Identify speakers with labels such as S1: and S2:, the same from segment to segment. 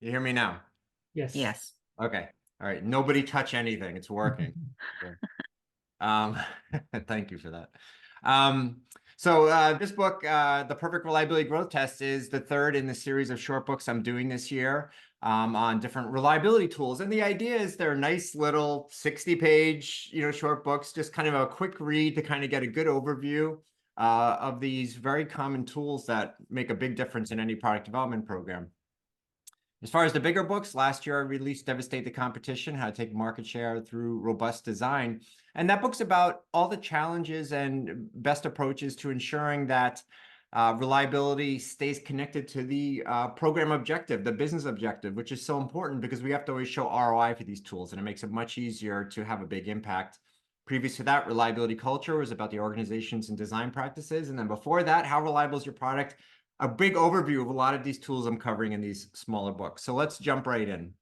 S1: You hear me now?
S2: Yes.
S3: Yes.
S1: Okay. All right. Nobody touch anything. It's working. Okay. Um, thank you for that. Um, this book, The Perfect Reliability Growth Test, is the third in the series of short books I'm doing this year on different reliability tools. And the idea is they're nice little 60-page, short books, just kind of a quick read to kind of get a good overview of these very common tools that make a big difference in any product development program. As far as the bigger books, last year I released Devastate the Competition, How to Take Market Share Through Robust Design. And that book's about all the challenges and best approaches to ensuring that reliability stays connected to the program objective, the business objective, which is so important because we have to always show ROI for these tools, and it makes it much easier to have a big impact. Previous to that, reliability culture was about the organizations and design practices. And then before that, how reliable is your product? A big overview of a lot of these tools I'm covering in these smaller books. So let's jump right in.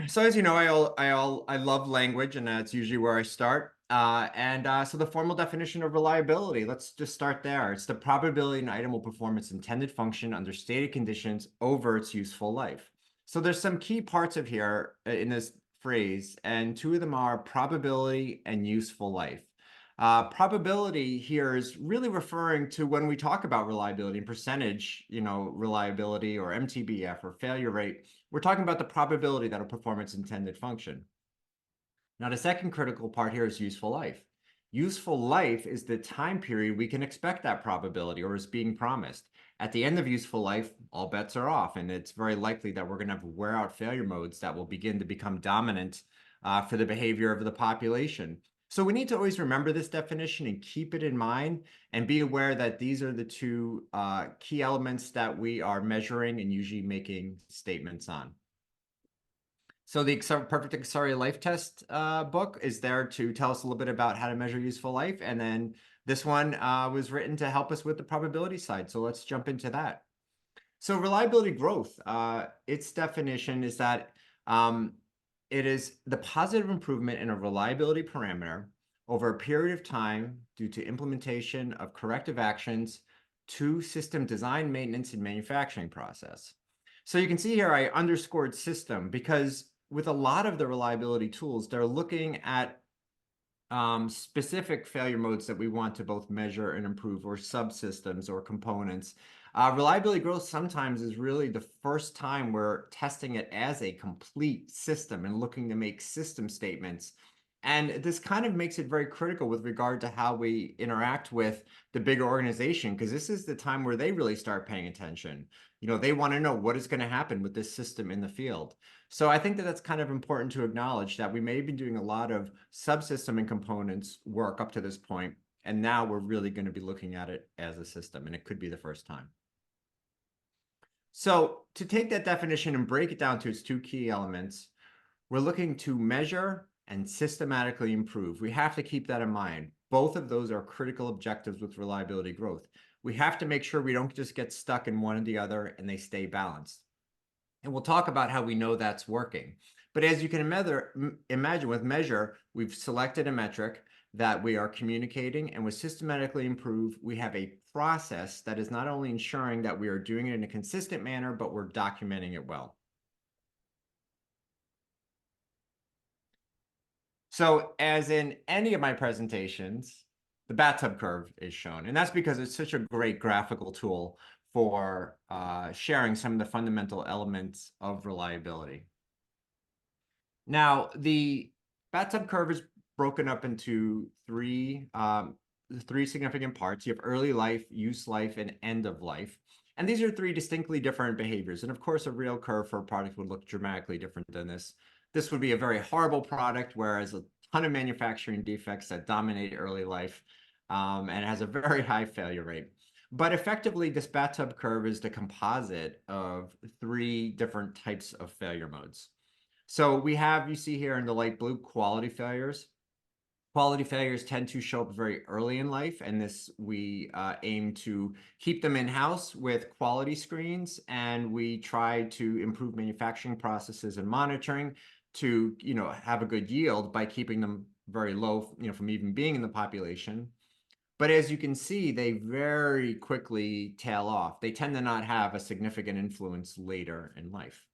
S1: So as you know, I love language, and that's usually where I start. So the formal definition of reliability, let's just start there. It's the probability an item will perform its intended function under stated conditions over its useful life. So there's some key parts of here in this phrase, and two of them are probability and useful life. Probability here is really referring to when we talk about reliability and percentage, reliability or MTBF or failure rate, we're talking about the probability that a performance intended function. Now, the second critical part here is useful life. Useful life is the time period we can expect that probability or is being promised. At the end of useful life, all bets are off, and it's very likely that we're going to have wear out failure modes that will begin to become dominant for the behavior of the population. So we need to always remember this definition and keep it in mind and be aware that these are the two key elements that we are measuring and usually making statements on. So the Perfect Accelerated Life Test book is there to tell us a little bit about how to measure useful life. And then this one was written to help us with the probability side. So let's jump into that. So reliability growth, its definition is that it is the positive improvement in a reliability parameter over a period of time due to implementation of corrective actions to system design, maintenance, and manufacturing process. So you can see here I underscored system because with a lot of the reliability tools, they're looking at specific failure modes that we want to both measure and improve, or subsystems or components. Reliability growth sometimes is really the first time we're testing it as a complete system and looking to make system statements. And this kind of makes it very critical with regard to how we interact with the bigger organization, because this is the time where they really start paying attention. They want to know what is going to happen with this system in the field. So I think that that's kind of important to acknowledge that we may be doing a lot of subsystem and components work up to this point, and now we're really going to be looking at it as a system, and it could be the first time. So to take that definition and break it down to its two key elements, we're looking to measure and systematically improve. We have to keep that in mind. Both of those are critical objectives with reliability growth. We have to make sure we don't just get stuck in one or the other and they stay balanced. And we'll talk about how we know that's working. But as you can imagine with measure, we've selected a metric that we are communicating, and with systematically improve, we have a process that is not only ensuring that we are doing it in a consistent manner, but we're documenting it well. So as in any of my presentations, the bathtub curve is shown, and that's because it's such a great graphical tool for sharing some of the fundamental elements of reliability. Now, the bathtub curve is broken up into three significant parts. You have early life, use life, and end of life. And these are three distinctly different behaviors. And of course, a real curve for a product would look dramatically different than this. This would be a very horrible product, whereas a ton of manufacturing defects that dominate early life, and it has a very high failure rate. But effectively, this bathtub curve is the composite of three different types of failure modes. So we have, you see here in the light blue, quality failures. Quality failures tend to show up very early in life, and this we aim to keep them in-house with quality screens, and we try to improve manufacturing processes and monitoring to have a good yield by keeping them very low from even being in the population. But as you can see, they very quickly tail off. They tend to not have a significant influence later in life.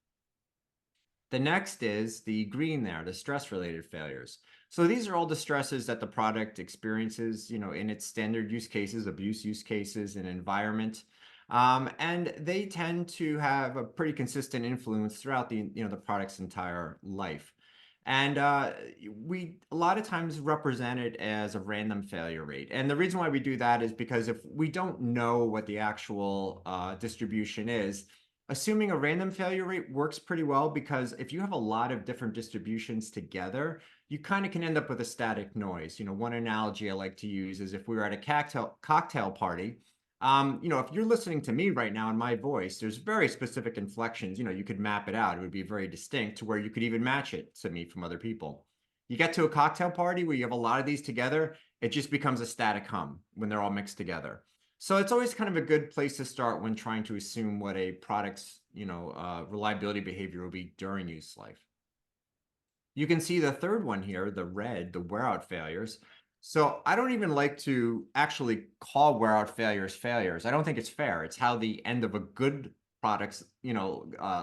S1: The next is the green there, the stress-related failures. So these are all the stresses that the product experiences, in its standard use cases, abuse use cases, and environment. And they tend to have a pretty consistent influence throughout the product's entire life. And we a lot of times represent it as a random failure rate. And the reason why we do that is because if we don't know what the actual distribution is, assuming a random failure rate works pretty well, because if you have a lot of different distributions together, you kind of can end up with a static noise. One analogy I like to use is if we were at a cocktail party, if you're listening to me right now in my voice, there's very specific inflections. You could map it out. It would be very distinct to where you could even match it to me from other people. You get to a cocktail party where you have a lot of these together, it just becomes a static hum when they're all mixed together. So it's always kind of a good place to start when trying to assume what a product's, reliability behavior will be during use life. You can see the third one here, the red, the wear out failures. So I don't even like to actually call wear out failures failures. I don't think it's fair. It's how the end of a good product's,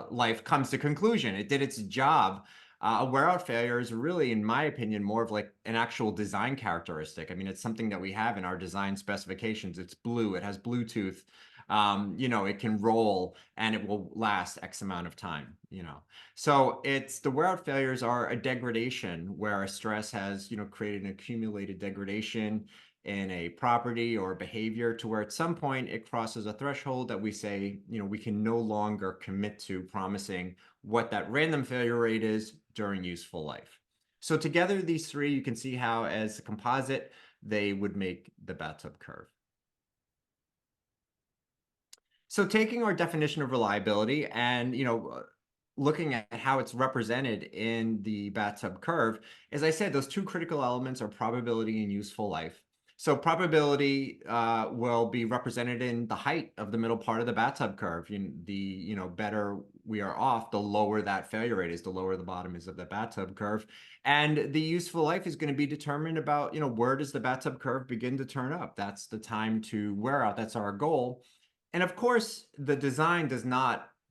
S1: life comes to conclusion. It did its job. A wear out failure is really, in my opinion, more of like an actual design characteristic. I mean, it's something that we have in our design specifications. It's blue. It has Bluetooth. It can roll and it will last X amount of time. So it's the wear out failures are a degradation where a stress has, created an accumulated degradation in a property or behavior to where at some point it crosses a threshold that we say, we can no longer commit to promising what that random failure rate is during useful life. So together, these three, you can see how as a composite, they would make the bathtub curve. So taking our definition of reliability and, looking at how it's represented in the bathtub curve, as I said, those two critical elements are probability and useful life. So probability will be represented in the height of the middle part of the bathtub curve. The better we are off, the lower that failure rate is, the lower the bottom is of the bathtub curve. And the useful life is going to be determined about, where does the bathtub curve begin to turn up? That's the time to wear out. That's our goal. And of course, the design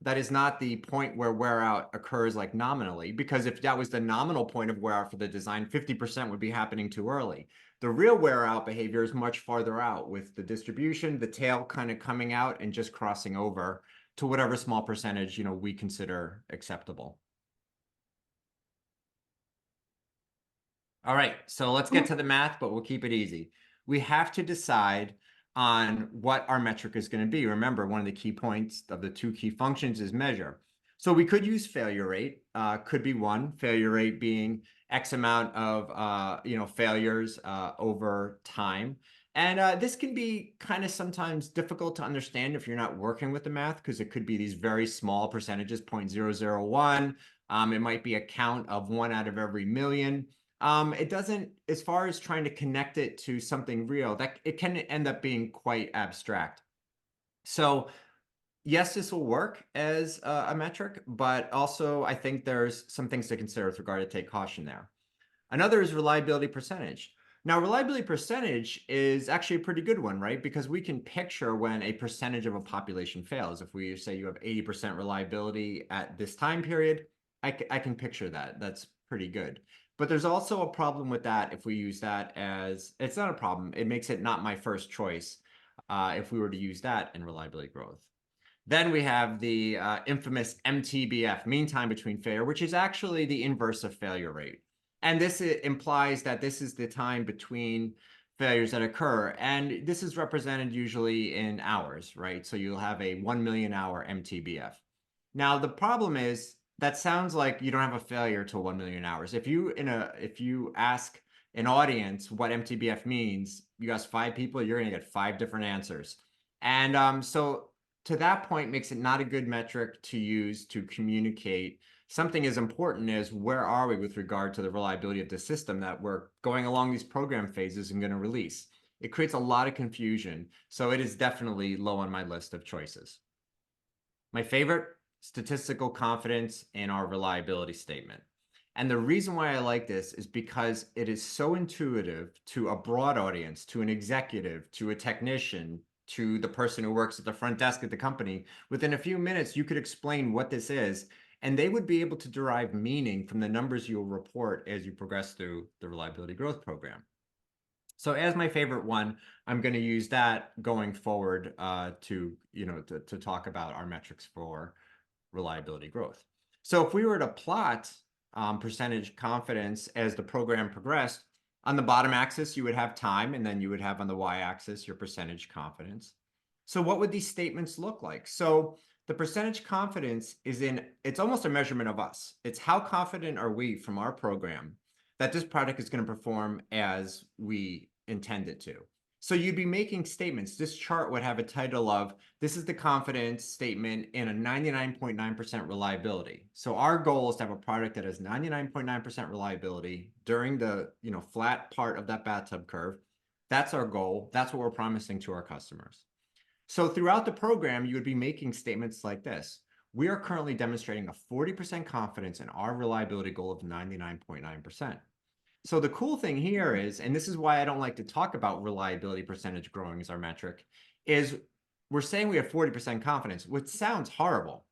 S1: that is not the point where wear out occurs like nominally, because if that was the nominal point of wear out for the design, 50% would be happening too early. The real wear out behavior is much farther out, with the distribution, the tail kind of coming out and just crossing over to whatever small percentage, we consider acceptable. All right, so let's get to the math, but we'll keep it easy. We have to decide on what our metric is going to be. Remember, one of the key points of the two key functions is measure. So we could use failure rate, could be one, failure rate being X amount of, failures over time. And this can be kind of sometimes difficult to understand if you're not working with the math, because it could be these very small percentages, 0.001. It might be a count of 1 out of every million. It doesn't, as far as trying to connect it to something real, that it can end up being quite abstract. So yes, this will work as a metric, but also I think there's some things to consider with regard to take caution there. Another is reliability percentage. Now, reliability percentage is actually a pretty good one, right? Because we can picture when a percentage of a population fails. If we say you have 80% reliability at this time period, I can picture that. That's pretty good. But there's also a problem with that if we use that as, it's not a problem, it makes it not my first choice if we were to use that in reliability growth. Then we have the infamous MTBF, mean time between failure, which is actually the inverse of failure rate. And this implies that this is the time between failures that occur. And this is represented usually in hours, right? So you'll have a 1 million hour MTBF. Now, the problem is that sounds like you don't have a failure till 1 million hours. If you ask an audience what MTBF means, you ask 5 people, you're going to get 5 different answers. And so to that point makes it not a good metric to use to communicate something as important as where are we with regard to the reliability of the system that we're going along these program phases and going to release. It creates a lot of confusion. So it is definitely low on my list of choices. My favorite, statistical confidence in our reliability statement. And the reason why I like this is because it is so intuitive to a broad audience, to an executive, to a technician, to the person who works at the front desk at the company. Within a few minutes, you could explain what this is, and they would be able to derive meaning from the numbers you'll report as you progress through the reliability growth program. So as my favorite one, I'm going to use that going forward to talk about our metrics for reliability growth. So if we were to plot percentage confidence as the program progressed, on the bottom axis, you would have time, and then you would have on the y-axis your percentage confidence. So what would these statements look like? So the percentage confidence it's almost a measurement of us. It's how confident are we from our program that this product is going to perform as we intend it to. So you'd be making statements. This chart would have a title of, this is the confidence statement in a 99.9% reliability. So our goal is to have a product that has 99.9% reliability during the flat part of that bathtub curve. That's our goal. That's what we're promising to our customers. So throughout the program, you would be making statements like this. We are currently demonstrating a 40% confidence in our reliability goal of 99.9%. So the cool thing here is, and this is why I don't like to talk about reliability percentage growing as our metric, is we're saying we have 40% confidence, which sounds horrible.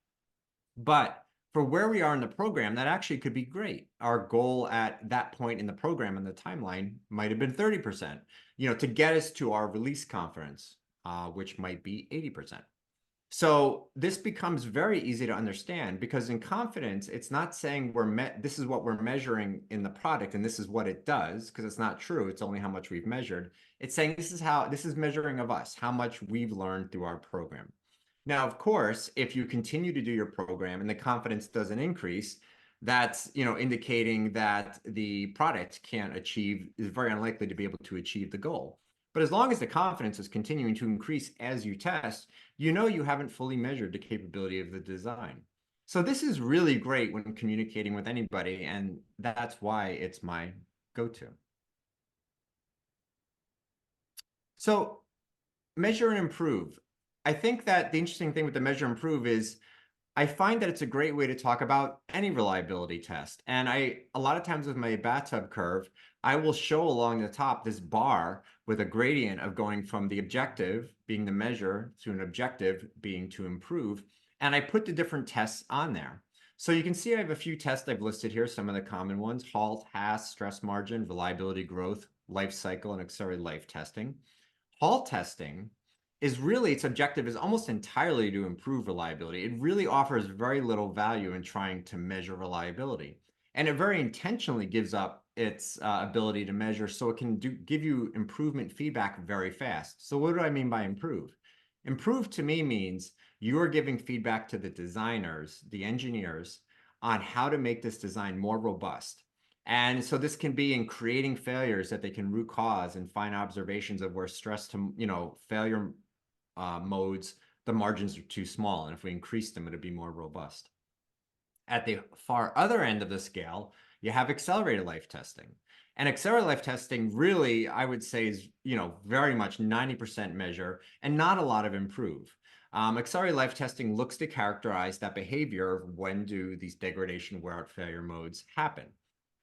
S1: But for where we are in the program, that actually could be great. Our goal at that point in the program and the timeline might have been 30%, to get us to our release confidence, which might be 80%. So this becomes very easy to understand because in confidence, it's not saying this is what we're measuring in the product and this is what it does, because it's not true. It's only how much we've measured. It's saying this is measuring of us, how much we've learned through our program. Now, of course, if you continue to do your program and the confidence doesn't increase, that's indicating that the product is very unlikely to be able to achieve the goal. But as long as the confidence is continuing to increase as you test, you haven't fully measured the capability of the design. So this is really great when communicating with anybody, and that's why it's my go-to. So measure and improve. I think that the interesting thing with the measure and improve is I find that it's a great way to talk about any reliability test. And a lot of times with my bathtub curve, I will show along the top this bar with a gradient of going from the objective being the measure to an objective being to improve. And I put the different tests on there. So you can see I have a few tests I've listed here, some of the common ones: HALT, HASS, stress margin, reliability growth, life cycle, and accelerated life testing. HALT testing is really, its objective is almost entirely to improve reliability. It really offers very little value in trying to measure reliability. And it very intentionally gives up its ability to measure so it can give you improvement feedback very fast. So what do I mean by improve? Improve to me means you are giving feedback to the designers, the engineers, on how to make this design more robust. And so this can be in creating failures that they can root cause and find observations of where stress to, failure modes, the margins are too small. And if we increase them, it'll be more robust. At the far other end of the scale, you have accelerated life testing. And accelerated life testing really, I would say, is very much 90% measure and not a lot of improve. Accelerated life testing looks to characterize that behavior of when do these degradation wear out failure modes happen.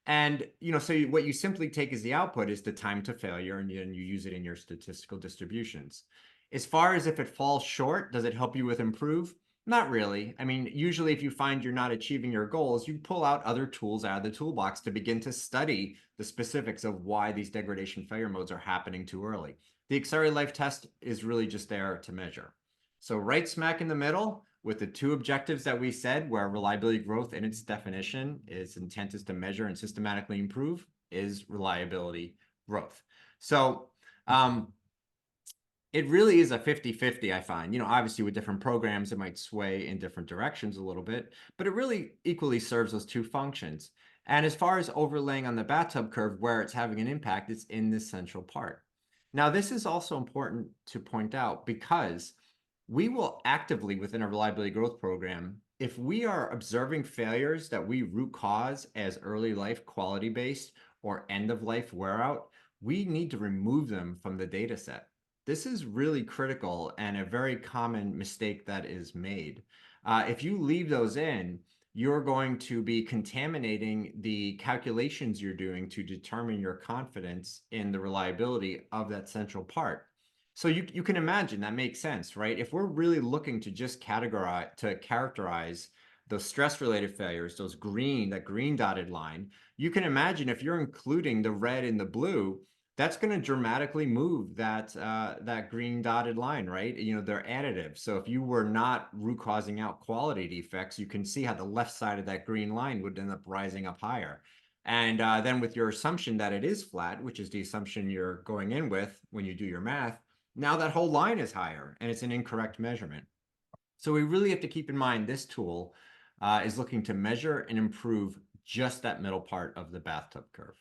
S1: And so what you simply take as the output is the time to failure, and you use it in your statistical distributions. As far as if it falls short, does it help you with improve? Not really. I mean, usually if you find you're not achieving your goals, you pull out other tools out of the toolbox to begin to study the specifics of why these degradation failure modes are happening too early. The accelerated life test is really just there to measure. So right smack in the middle with the two objectives that we said, where reliability growth in its definition, its intent is to measure and systematically improve, is reliability growth. So it really is a 50-50, I find. Obviously with different programs, it might sway in different directions a little bit, but it really equally serves those two functions. And as far as overlaying on the bathtub curve where it's having an impact, it's in this central part. Now, this is also important to point out because we will actively, within a reliability growth program, if we are observing failures that we root cause as early life quality based or end of life wear out, we need to remove them from the data set. This is really critical and a very common mistake that is made. If you leave those in, you're going to be contaminating the calculations you're doing to determine your confidence in the reliability of that central part. So you can imagine that makes sense, right? If we're really looking to just characterize those stress-related failures, that green dotted line, you can imagine if you're including the red and the blue, that's going to dramatically move that green dotted line, right? You know, they're additive. So if you were not root causing out quality defects, you can see how the left side of that green line would end up rising up higher. And then with your assumption that it is flat, which is the assumption you're going in with when you do your math, now that whole line is higher and it's an incorrect measurement. So we really have to keep in mind this tool is looking to measure and improve just that middle part of the bathtub curve.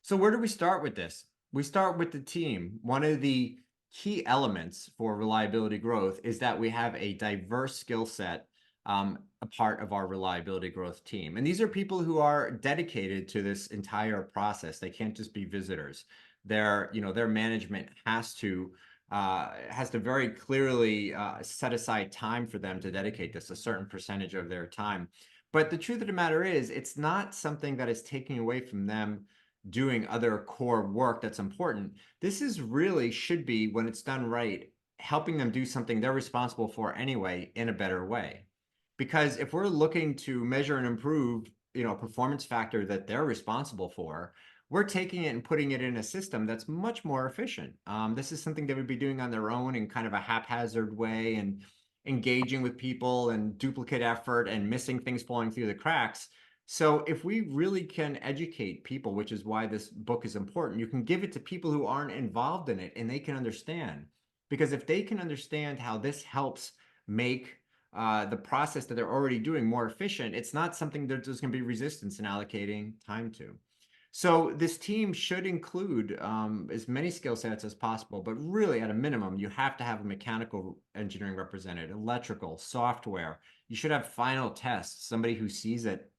S1: So where do we start with this? We start with the team. One of the key elements for reliability growth is that we have a diverse skill set a part of our reliability growth team. And these are people who are dedicated to this entire process. They can't just be visitors. Their management has to very clearly set aside time for them to dedicate this, a certain percentage of their time. But the truth of the matter is, it's not something that is taking away from them doing other core work that's important. This is really should be, when it's done right, helping them do something they're responsible for anyway in a better way. Because if we're looking to measure and improve, a performance factor that they're responsible for, we're taking it and putting it in a system that's much more efficient. This is something they would be doing on their own in kind of a haphazard way and engaging with people and duplicate effort and missing things falling through the cracks. So if we really can educate people, which is why this book is important, you can give it to people who aren't involved in it and they can understand. Because if they can understand how this helps make the process that they're already doing more efficient, it's not something that there's going to be resistance in allocating time to. So this team should include as many skill sets as possible, but really at a minimum, you have to have a mechanical engineering represented, electrical, software. You should have final tests, somebody who sees it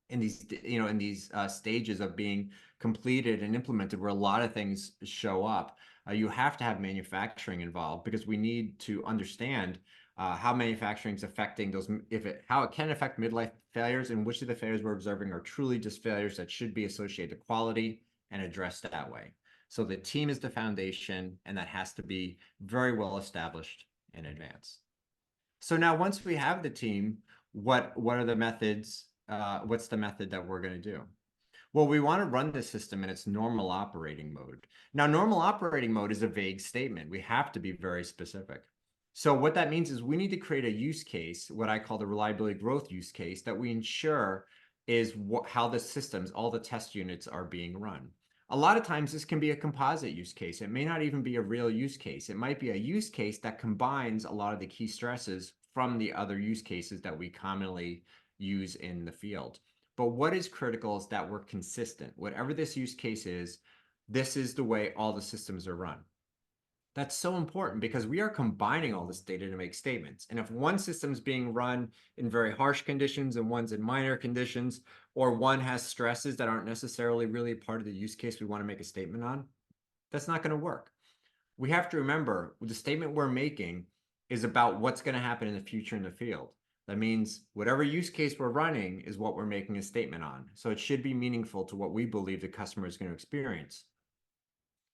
S1: in these stages of being completed and implemented, where a lot of things show up. You have to have manufacturing involved because we need to understand how manufacturing is affecting those, how it can affect midlife failures, and which of the failures we're observing are truly just failures that should be associated to quality and addressed that way. So the team is the foundation, and that has to be very well established in advance. So now once we have the team, what are the methods? What's the method that we're going to do? Well, we want to run the system in its normal operating mode. Now, normal operating mode is a vague statement. We have to be very specific. So what that means is we need to create a use case, what I call the reliability growth use case, that we ensure is how the systems, all the test units are being run. A lot of times this can be a composite use case. It may not even be a real use case. It might be a use case that combines a lot of the key stresses from the other use cases that we commonly use in the field. But what is critical is that we're consistent. Whatever this use case is, this is the way all the systems are run. That's so important because we are combining all this data to make statements. And if one system is being run in very harsh conditions and one's in minor conditions, or one has stresses that aren't necessarily really part of the use case we want to make a statement on, that's not going to work. We have to remember the statement we're making is about what's going to happen in the future in the field. That means whatever use case we're running is what we're making a statement on. So it should be meaningful to what we believe the customer is going to experience.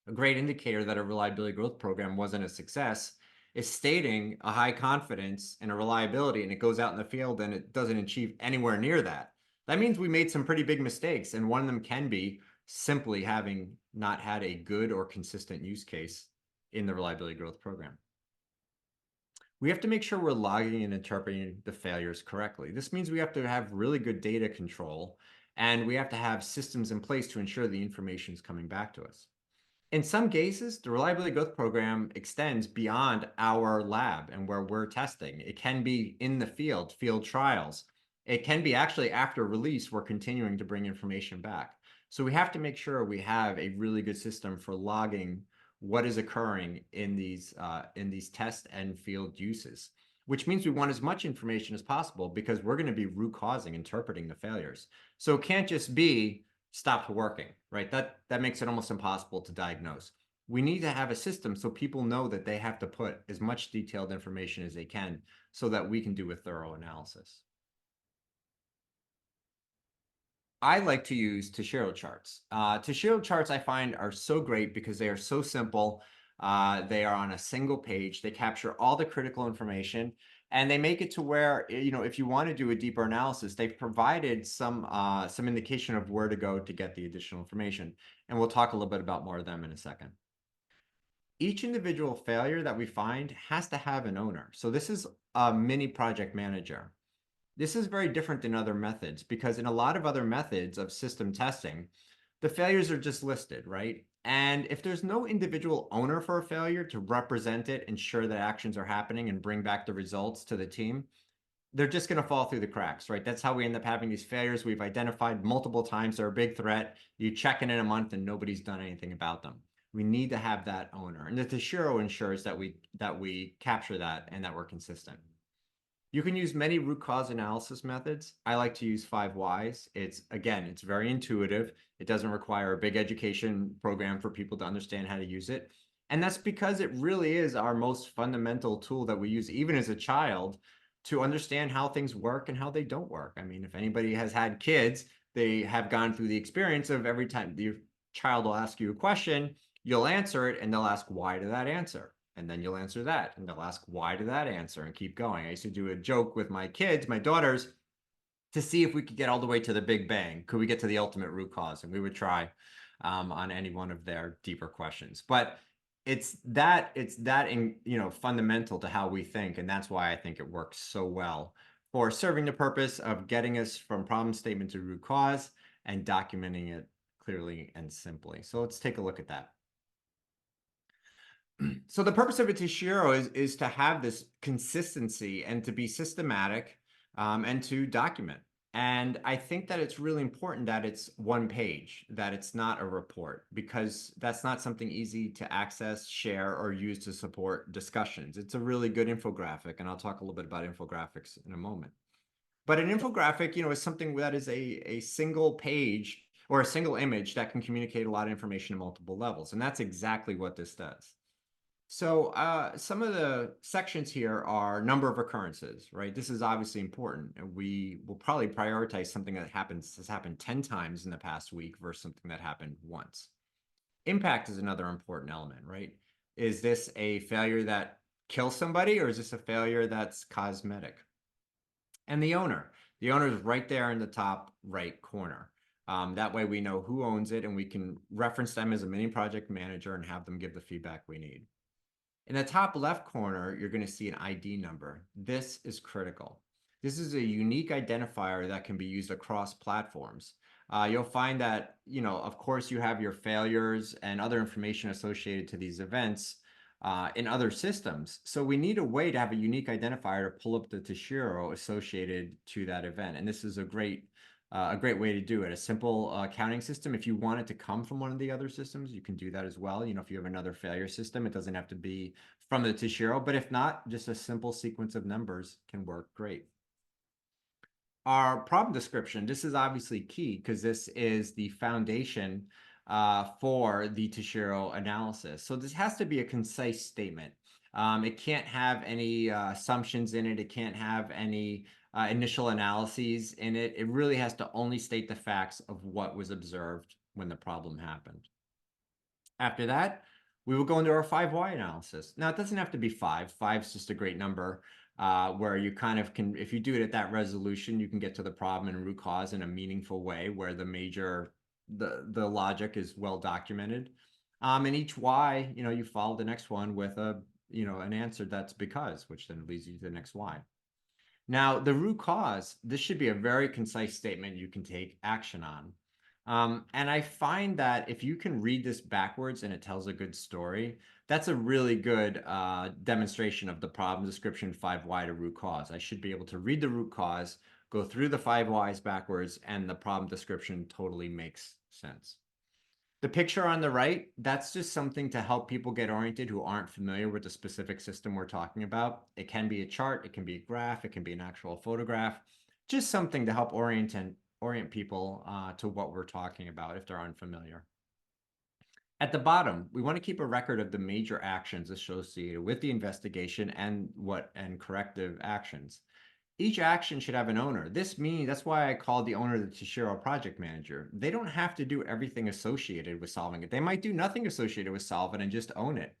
S1: A great indicator that a reliability growth program wasn't a success is stating a high confidence and a reliability, and it goes out in the field and it doesn't achieve anywhere near that. That means we made some pretty big mistakes, and one of them can be simply having not had a good or consistent use case in the reliability growth program. We have to make sure we're logging and interpreting the failures correctly. This means we have to have really good data control, and we have to have systems in place to ensure the information is coming back to us. In some cases, the reliability growth program extends beyond our lab and where we're testing. It can be in the field trials. It can be actually after release, we're continuing to bring information back. So we have to make sure we have a really good system for logging what is occurring in these test and field uses, which means we want as much information as possible because we're going to be root causing, interpreting the failures. So it can't just be stopped working, right? That makes it almost impossible to diagnose. We need to have a system so people know that they have to put as much detailed information as they can so that we can do a thorough analysis. I like to use Toshiro charts. Toshiro charts I find are so great because they are so simple. They are on a single page. They capture all the critical information, and they make it to where, if you want to do a deeper analysis, they've provided some indication of where to go to get the additional information. And we'll talk a little bit about more of them in a second. Each individual failure that we find has to have an owner. So this is a mini project manager. This is very different than other methods because in a lot of other methods of system testing, the failures are just listed, right? And if there's no individual owner for a failure to represent it, ensure that actions are happening and bring back the results to the team, they're just going to fall through the cracks, right? That's how we end up having these failures we've identified multiple times. They're a big threat. You check in a month and nobody's done anything about them. We need to have that owner. And the Toshiro ensures that we capture that and that we're consistent. You can use many root cause analysis methods. I like to use 5 whys. It's very intuitive. It doesn't require a big education program for people to understand how to use it. And that's because it really is our most fundamental tool that we use, even as a child, to understand how things work and how they don't work. I mean, if anybody has had kids, they have gone through the experience of every time your child will ask you a question, you'll answer it, and they'll ask why to that answer. And then you'll answer that, and they'll ask why to that answer and keep going. I used to do a joke with my kids, my daughters, to see if we could get all the way to the Big Bang. Could we get to the ultimate root cause? And we would try on any one of their deeper questions. But it's that fundamental to how we think, and that's why I think it works so well for serving the purpose of getting us from problem statement to root cause and documenting it clearly and simply. So let's take a look at that. So the purpose of a Toshiro is to have this consistency and to be systematic and to document. And I think that it's really important that it's one page, that it's not a report, because that's not something easy to access, share, or use to support discussions. It's a really good infographic, and I'll talk a little bit about infographics in a moment. But an infographic, is something that is a single page or a single image that can communicate a lot of information at multiple levels. And that's exactly what this does. So some of the sections here are number of occurrences, right? This is obviously important. And we will probably prioritize something that has happened 10 times in the past week versus something that happened once. Impact is another important element, right? Is this a failure that kills somebody, or is this a failure that's cosmetic? And the owner is right there in the top right corner. That way we know who owns it and we can reference them as a mini project manager and have them give the feedback we need. In the top left corner, you're going to see an ID number. This is critical. This is a unique identifier that can be used across platforms. You'll find that, of course, you have your failures and other information associated to these events in other systems. So we need a way to have a unique identifier to pull up the Toshiro associated to that event. And this is a great way to do it. A simple counting system. If you want it to come from one of the other systems, you can do that as well. If you have another failure system, it doesn't have to be from the Toshiro, but if not, just a simple sequence of numbers can work great. Our problem description, this is obviously key because this is the foundation for the Toshiro analysis. So this has to be a concise statement. It can't have any assumptions in it. It can't have any initial analyses in it. It really has to only state the facts of what was observed when the problem happened. After that, we will go into our 5 why analysis. Now, it doesn't have to be 5. 5 is just a great number where you kind of can, if you do it at that resolution, you can get to the problem and root cause in a meaningful way where the logic is well documented. And each why, you follow the next one with an answer that's because, which then leads you to the next why. Now, the root cause, this should be a very concise statement you can take action on. And I find that if you can read this backwards and it tells a good story, that's a really good demonstration of the problem description 5 why to root cause. I should be able to read the root cause, go through the 5 whys backwards, and the problem description totally makes sense. The picture on the right, that's just something to help people get oriented who aren't familiar with the specific system we're talking about. It can be a chart, it can be a graph, it can be an actual photograph, just something to help orient people to what we're talking about if they're unfamiliar. At the bottom, we want to keep a record of the major actions associated with the investigation and corrective actions. Each action should have an owner. This means that's why I call the owner the Toshiro project manager. They don't have to do everything associated with solving it. They might do nothing associated with solve it and just own it.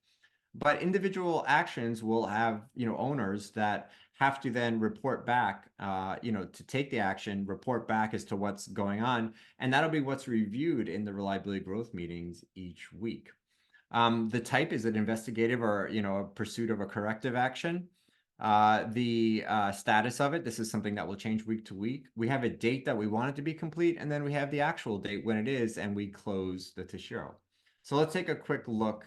S1: But individual actions will have, owners that have to then report back, to take the action, report back as to what's going on, and that'll be what's reviewed in the reliability growth meetings each week. The type is an investigative or, a pursuit of a corrective action. The status of it, this is something that will change week to week. We have a date that we want it to be complete, and then we have the actual date when it is, and we close the Toshiro. So let's take a quick look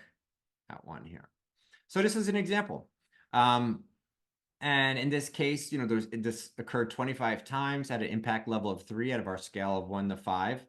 S1: at one here. So this is an example. And in this case, this occurred 25 times at an impact level of 3 out of our scale of 1 to 5.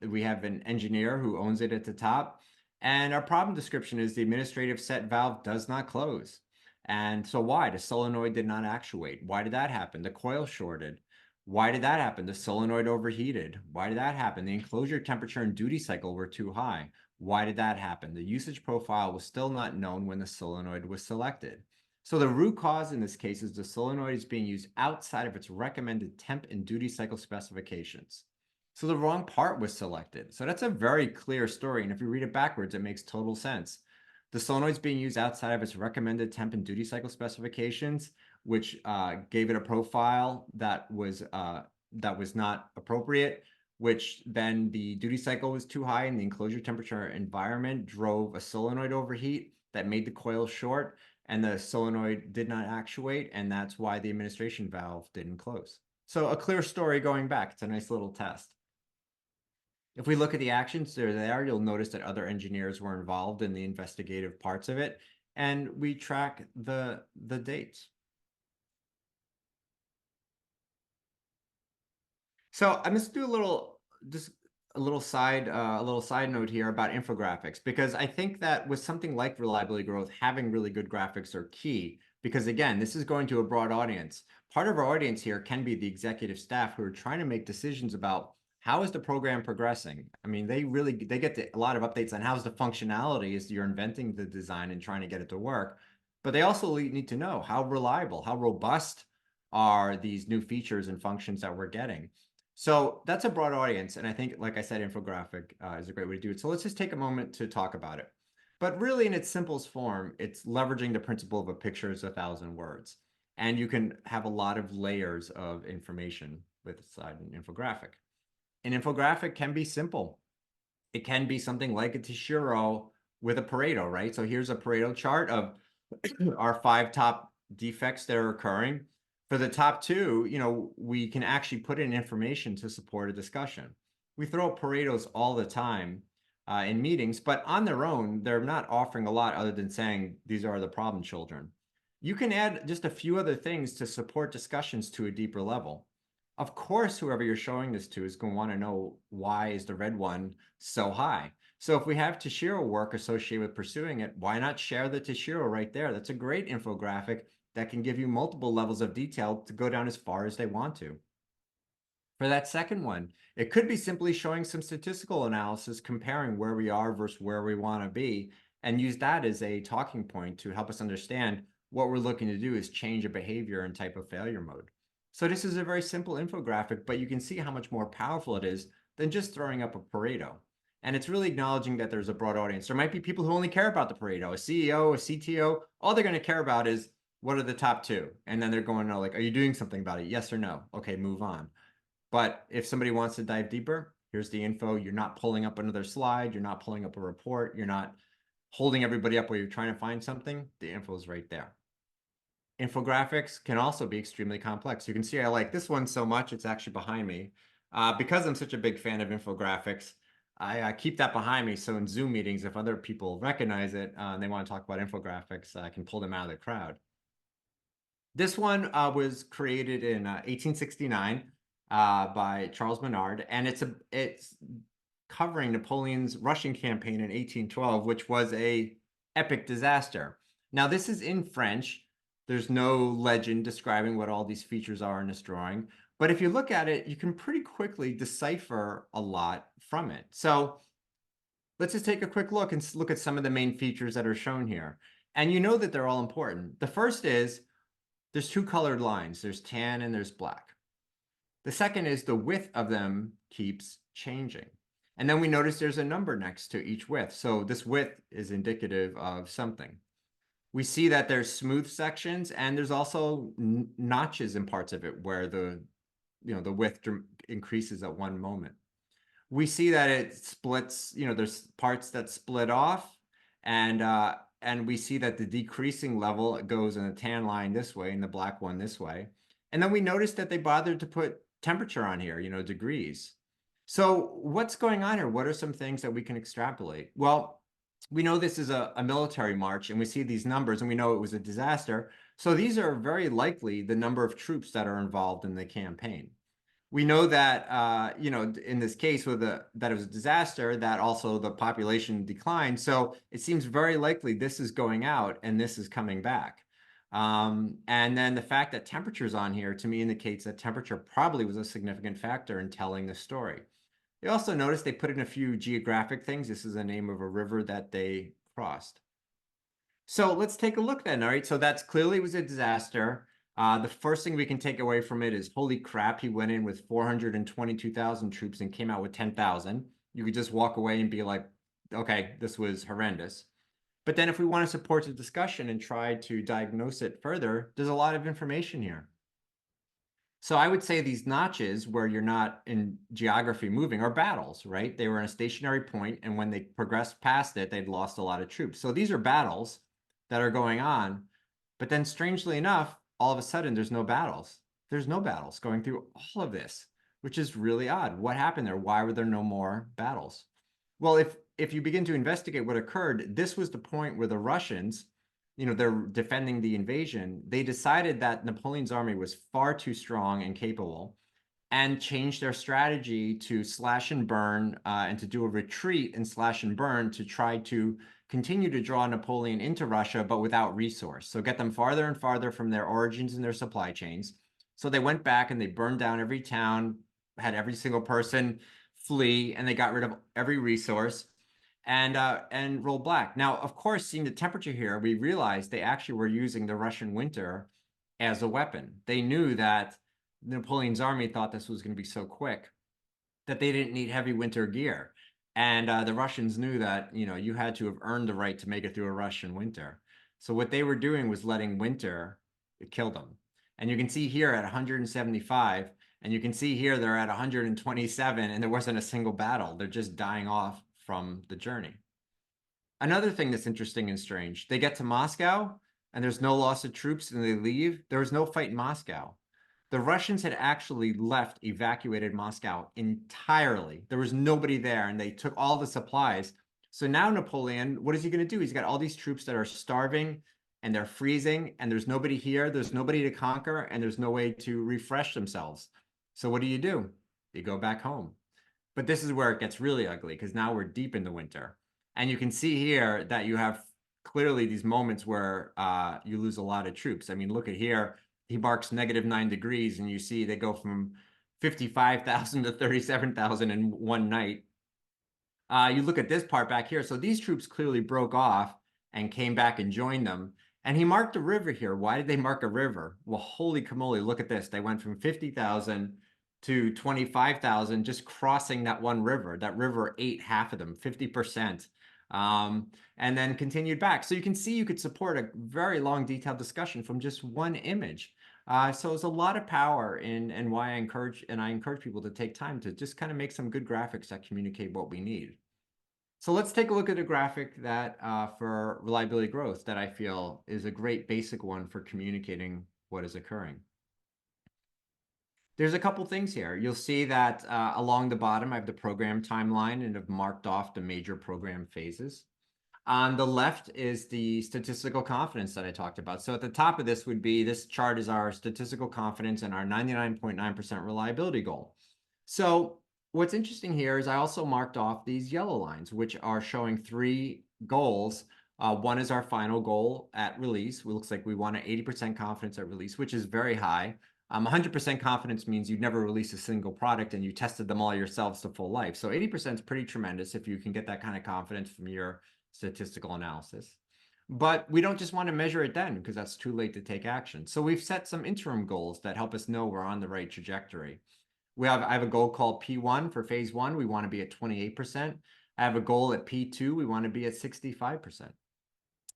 S1: We have an engineer who owns it at the top. And our problem description is the administrative set valve does not close. And so why? The solenoid did not actuate. Why did that happen? The coil shorted. Why did that happen? The solenoid overheated. Why did that happen? The enclosure temperature and duty cycle were too high. Why did that happen? The usage profile was still not known when the solenoid was selected. So the root cause in this case is the solenoid is being used outside of its recommended temp and duty cycle specifications. So the wrong part was selected. So that's a very clear story. And if you read it backwards, it makes total sense. The solenoid is being used outside of its recommended temp and duty cycle specifications, which gave it a profile that was not appropriate, which then the duty cycle was too high and the enclosure temperature environment drove a solenoid overheat that made the coil short, and the solenoid did not actuate, and that's why the administration valve didn't close. So a clear story going back. It's a nice little test. If we look at the actions that are there, you'll notice that other engineers were involved in the investigative parts of it, and we track the dates. So I'm just do a little side note here about infographics, because I think that with something like reliability growth, having really good graphics are key, because again, this is going to a broad audience. Part of our audience here can be the executive staff who are trying to make decisions about how is the program progressing. I mean, they get a lot of updates on how's the functionality as you're inventing the design and trying to get it to work. But they also need to know how reliable, how robust are these new features and functions that we're getting. So that's a broad audience. And I think, like I said, infographic is a great way to do it. So let's just take a moment to talk about it. But really, in its simplest form, it's leveraging the principle of a picture is 1,000 words. And you can have a lot of layers of information with an infographic. An infographic can be simple. It can be something like a Toshiro with a Pareto, right? So here's a Pareto chart of our 5 top defects that are occurring. For the top 2, we can actually put in information to support a discussion. We throw Paretos all the time in meetings, but on their own, they're not offering a lot other than saying these are the problem children. You can add just a few other things to support discussions to a deeper level. Of course, whoever you're showing this to is going to want to know why is the red one so high. So if we have Toshiro work associated with pursuing it, why not share the Toshiro right there? That's a great infographic that can give you multiple levels of detail to go down as far as they want to. For that second one, it could be simply showing some statistical analysis comparing where we are versus where we want to be, and use that as a talking point to help us understand what we're looking to do is change a behavior and type of failure mode. So this is a very simple infographic, but you can see how much more powerful it is than just throwing up a Pareto. And it's really acknowledging that there's a broad audience. There might be people who only care about the Pareto, a CEO, a CTO. All they're going to care about is what are the top 2? And then they're going to know, like, are you doing something about it? Yes or no? Okay, move on. But if somebody wants to dive deeper, here's the info. You're not pulling up another slide. You're not pulling up a report. You're not holding everybody up while you're trying to find something. The info is right there. Infographics can also be extremely complex. You can see I like this one so much, it's actually behind me. Because I'm such a big fan of infographics, I keep that behind me. So in Zoom meetings, if other people recognize it and they want to talk about infographics, I can pull them out of the crowd. This one was created in 1869 by Charles Menard, and it's covering Napoleon's Russian campaign in 1812, which was a epic disaster. Now, this is in French. There's no legend describing what all these features are in this drawing. But if you look at it, you can pretty quickly decipher a lot from it. So let's just take a quick look and look at some of the main features that are shown here. And you know that they're all important. The first is there's two colored lines. There's tan and there's black. The second is the width of them keeps changing. And then we notice there's a number next to each width. So this width is indicative of something. We see that there's smooth sections and there's also notches in parts of it where the width increases at one moment. We see that it splits, there's parts that split off, and we see that the decreasing level goes in the tan line this way and the black one this way. And then we notice that they bothered to put temperature on here, degrees. So what's going on here? What are some things that we can extrapolate? Well, we know this is a military march, and we see these numbers, and we know it was a disaster. So these are very likely the number of troops that are involved in the campaign. We know that, in this case, that it was a disaster, that also the population declined. So it seems very likely this is going out and this is coming back. And then the fact that temperature's on here, to me, indicates that temperature probably was a significant factor in telling the story. You also notice they put in a few geographic things. This is the name of a river that they crossed. So let's take a look then. All right, so that's clearly was a disaster. The first thing we can take away from it is, holy crap, he went in with 422,000 troops and came out with 10,000. You could just walk away and be like, okay, this was horrendous. But then if we want to support the discussion and try to diagnose it further, there's a lot of information here. So I would say these notches where you're not in geography moving are battles, right? They were in a stationary point, and when they progressed past it, they'd lost a lot of troops. So these are battles that are going on. But then strangely enough, all of a sudden, there's no battles. There's no battles going through all of this, which is really odd. What happened there? Why were there no more battles? Well, if you begin to investigate what occurred, this was the point where the Russians, they're defending the invasion. They decided that Napoleon's army was far too strong and capable, and changed their strategy to slash and burn, and to do a retreat and slash and burn to try to continue to draw Napoleon into Russia, but without resource. So get them farther and farther from their origins and their supply chains. So they went back and they burned down every town, had every single person flee, and they got rid of every resource and rolled back. Now, of course, seeing the temperature here, we realized they actually were using the Russian winter as a weapon. They knew that Napoleon's army thought this was going to be so quick that they didn't need heavy winter gear. And the Russians knew that, you had to have earned the right to make it through a Russian winter. So what they were doing was letting winter kill them. And you can see here at 175, and you can see here they're at 127, and there wasn't a single battle. They're just dying off from the journey. Another thing that's interesting and strange, they get to Moscow, and there's no loss of troops, and they leave. There was no fight in Moscow. The Russians had actually evacuated Moscow entirely. There was nobody there, and they took all the supplies. So now Napoleon, what is he going to do? He's got all these troops that are starving and they're freezing, and there's nobody here. There's nobody to conquer, and there's no way to refresh themselves. So what do? You go back home. But this is where it gets really ugly, because now we're deep in the winter. And you can see here that you have clearly these moments where you lose a lot of troops. I mean, look at here. He marks -9 degrees, and you see they go from 55,000 to 37,000 in one night. You look at this part back here. So these troops clearly broke off and came back and joined them. And he marked a river here. Why did they mark a river? Well, holy camole, look at this. They went from 50,000 to 25,000 just crossing that one river. That river ate half of them, 50%. And then continued back. So you can see you could support a very long, detailed discussion from just one image. So it's a lot of power and why I encourage people to take time to just kind of make some good graphics that communicate what we need. So let's take a look at a graphic that for reliability growth that I feel is a great basic one for communicating what is occurring. There's a couple things here. You'll see that along the bottom, I have the program timeline and have marked off the major program phases. On the left is the statistical confidence that I talked about. So at the top of this would be, this chart is our statistical confidence and our 99.9% reliability goal. So what's interesting here is I also marked off these yellow lines, which are showing 3 goals. One is our final goal at release. It looks like we want an 80% confidence at release, which is very high. 100% confidence means you'd never release a single product and you tested them all yourselves to full life. So 80% is pretty tremendous if you can get that kind of confidence from your statistical analysis. But we don't just want to measure it then because that's too late to take action. So we've set some interim goals that help us know we're on the right trajectory. I have a goal called P1 for phase one. We want to be at 28%. I have a goal at P2. We want to be at 65%.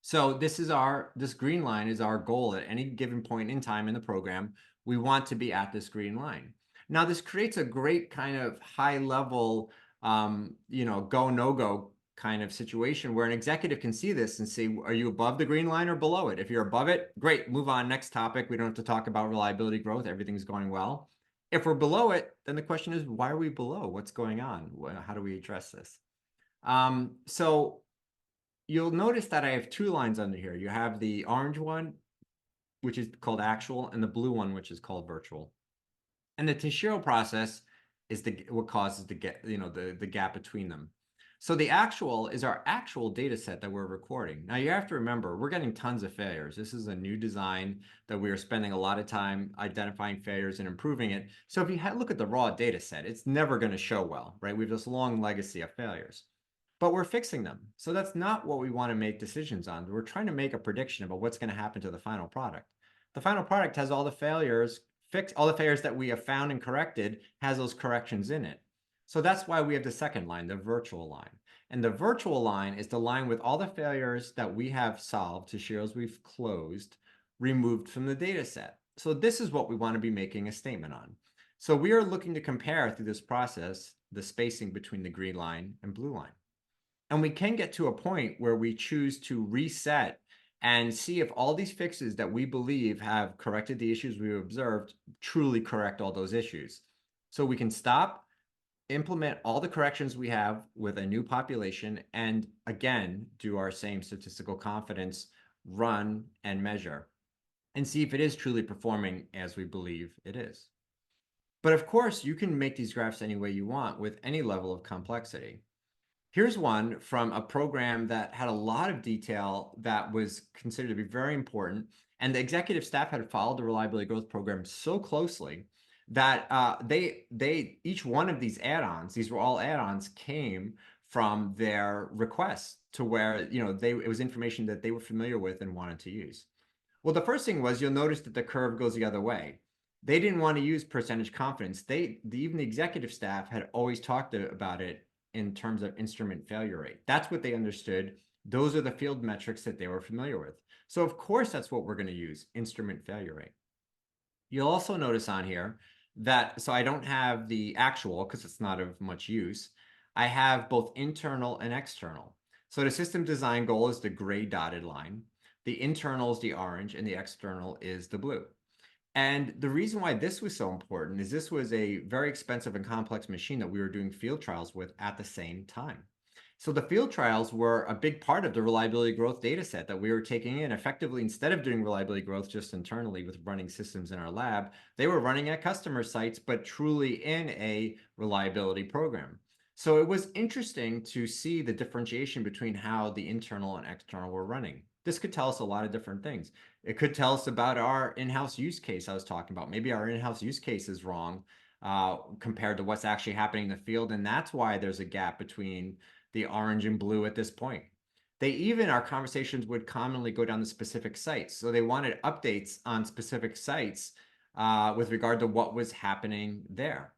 S1: So this green line is our goal at any given point in time in the program. We want to be at this green line. Now, this creates a great kind of high level, go, no go kind of situation where an executive can see this and say, are you above the green line or below it? If you're above it, great, move on, next topic. We don't have to talk about reliability growth. Everything's going well. If we're below it, then the question is, why are we below? What's going on? How do we address this? So you'll notice that I have two lines under here. You have the orange one, which is called actual, and the blue one, which is called virtual. And the Tashiro process is what causes the gap between them. So the actual is our actual data set that we're recording. Now you have to remember, we're getting tons of failures. This is a new design that we are spending a lot of time identifying failures and improving it. So if you look at the raw data set, it's never going to show well, right? We have this long legacy of failures, but we're fixing them. So that's not what we want to make decisions on. We're trying to make a prediction about what's going to happen to the final product. The final product has all the failures all the failures that we have found and corrected, has those corrections in it. So that's why we have the second line, the virtual line. And the virtual line is the line with all the failures that we have solved, Tashiros we've closed, removed from the data set. So this is what we want to be making a statement on. So we are looking to compare through this process the spacing between the green line and blue line. And we can get to a point where we choose to reset and see if all these fixes that we believe have corrected the issues we observed truly correct all those issues. So we can stop, implement all the corrections we have with a new population, and again, do our same statistical confidence run and measure and see if it is truly performing as we believe it is. But of course, you can make these graphs any way you want with any level of complexity. Here's one from a program that had a lot of detail that was considered to be very important. And the executive staff had followed the reliability growth program so closely that each one of these add-ons, these were all add-ons, came from their requests to where, it was information that they were familiar with and wanted to use. Well, the first thing was you'll notice that the curve goes the other way. They didn't want to use percentage confidence. Even the executive staff had always talked about it in terms of instrument failure rate. That's what they understood. Those are the field metrics that they were familiar with. So of course, that's what we're going to use, instrument failure rate. You'll also notice on here that, so I don't have the actual because it's not of much use. I have both internal and external. So the system design goal is the gray dotted line. The internal is the orange and the external is the blue. And the reason why this was so important is this was a very expensive and complex machine that we were doing field trials with at the same time. So the field trials were a big part of the reliability growth data set that we were taking in. Effectively, instead of doing reliability growth just internally with running systems in our lab, they were running at customer sites, but truly in a reliability program. So it was interesting to see the differentiation between how the internal and external were running. This could tell us a lot of different things. It could tell us about our in-house use case I was talking about. Maybe our in-house use case is wrong compared to what's actually happening in the field. And that's why there's a gap between the orange and blue at this point. Our conversations would commonly go down to specific sites. So they wanted updates on specific sites with regard to what was happening there.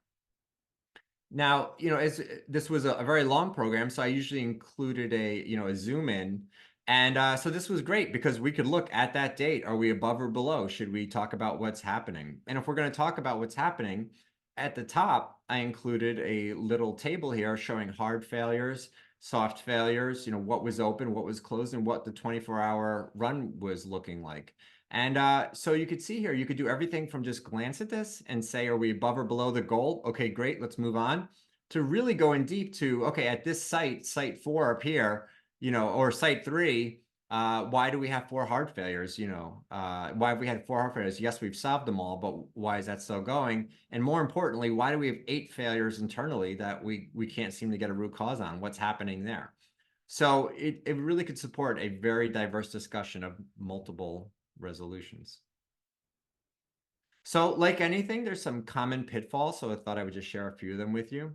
S1: Now, as this was a very long program, so I usually included a zoom in. And so this was great because we could look at that date. Are we above or below? Should we talk about what's happening? And if we're going to talk about what's happening, at the top, I included a little table here showing hard failures, soft failures, what was open, what was closed, and what the 24-hour run was looking like. And so you could see here, you could do everything from just glance at this and say, are we above or below the goal? Okay, great, let's move on. To really go in deep to, okay, at this site 4 up here, or site 3, why do we have 4 hard failures? Why have we had 4 hard failures? Yes, we've solved them all, but why is that still going? And more importantly, why do we have 8 failures internally that we can't seem to get a root cause on? What's happening there? So it really could support a very diverse discussion of multiple resolutions. So like anything, there's some common pitfalls. So I thought I would just share a few of them with you.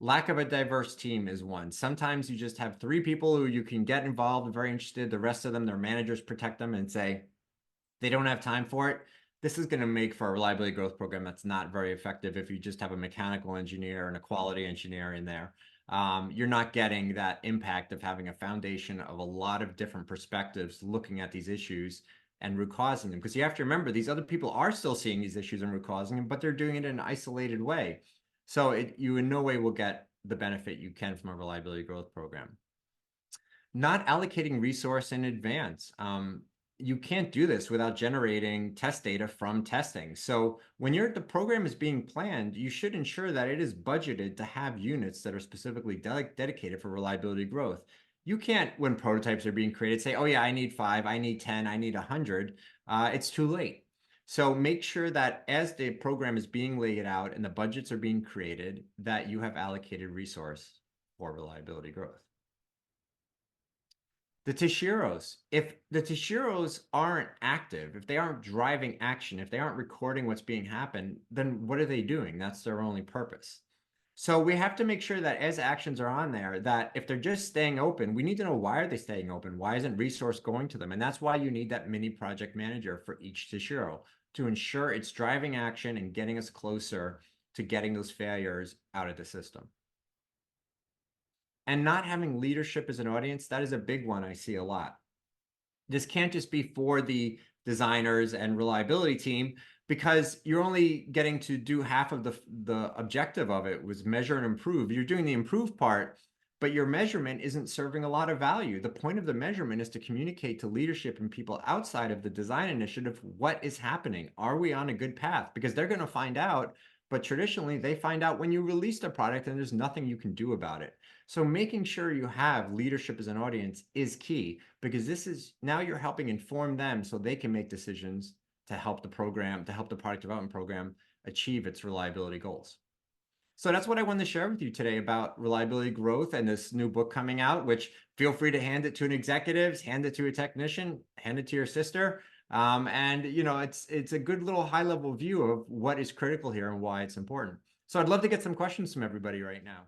S1: Lack of a diverse team is one. Sometimes you just have three people who you can get involved, very interested. The rest of them, their managers protect them and say they don't have time for it. This is going to make for a reliability growth program that's not very effective if you just have a mechanical engineer and a quality engineer in there. You're not getting that impact of having a foundation of a lot of different perspectives looking at these issues and root causing them. Because you have to remember, these other people are still seeing these issues and root causing them, but they're doing it in an isolated way. So you in no way will get the benefit you can from a reliability growth program. Not allocating resource in advance. You can't do this without generating test data from testing. So when the program is being planned, you should ensure that it is budgeted to have units that are specifically dedicated for reliability growth. You can't, when prototypes are being created, say, oh yeah, I need 5, I need 10, I need 100. It's too late. So make sure that as the program is being laid out and the budgets are being created, that you have allocated resource for reliability growth. The Tashiros, if the Tashiros aren't active, if they aren't driving action, if they aren't recording what's being happened, then what are they doing? That's their only purpose. So we have to make sure that as actions are on there, that if they're just staying open, we need to know, why are they staying open? Why isn't resource going to them? And that's why you need that mini project manager for each Tashiro to ensure it's driving action and getting us closer to getting those failures out of the system. And not having leadership as an audience, that is a big one I see a lot. This can't just be for the designers and reliability team, because you're only getting to do half of the objective of it was measure and improve. You're doing the improve part, but your measurement isn't serving a lot of value. The point of the measurement is to communicate to leadership and people outside of the design initiative what is happening. Are we on a good path? Because they're going to find out, but traditionally they find out when you released a product and there's nothing you can do about it. So making sure you have leadership as an audience is key, because this is now you're helping inform them so they can make decisions to help the program, to help the product development program achieve its reliability goals. So that's what I wanted to share with you today about reliability growth and this new book coming out, which feel free to hand it to an executive, hand it to a technician, hand it to your sister. And you know, it's a good little high level view of what is critical here and why it's important. So I'd love to get some questions from everybody right now.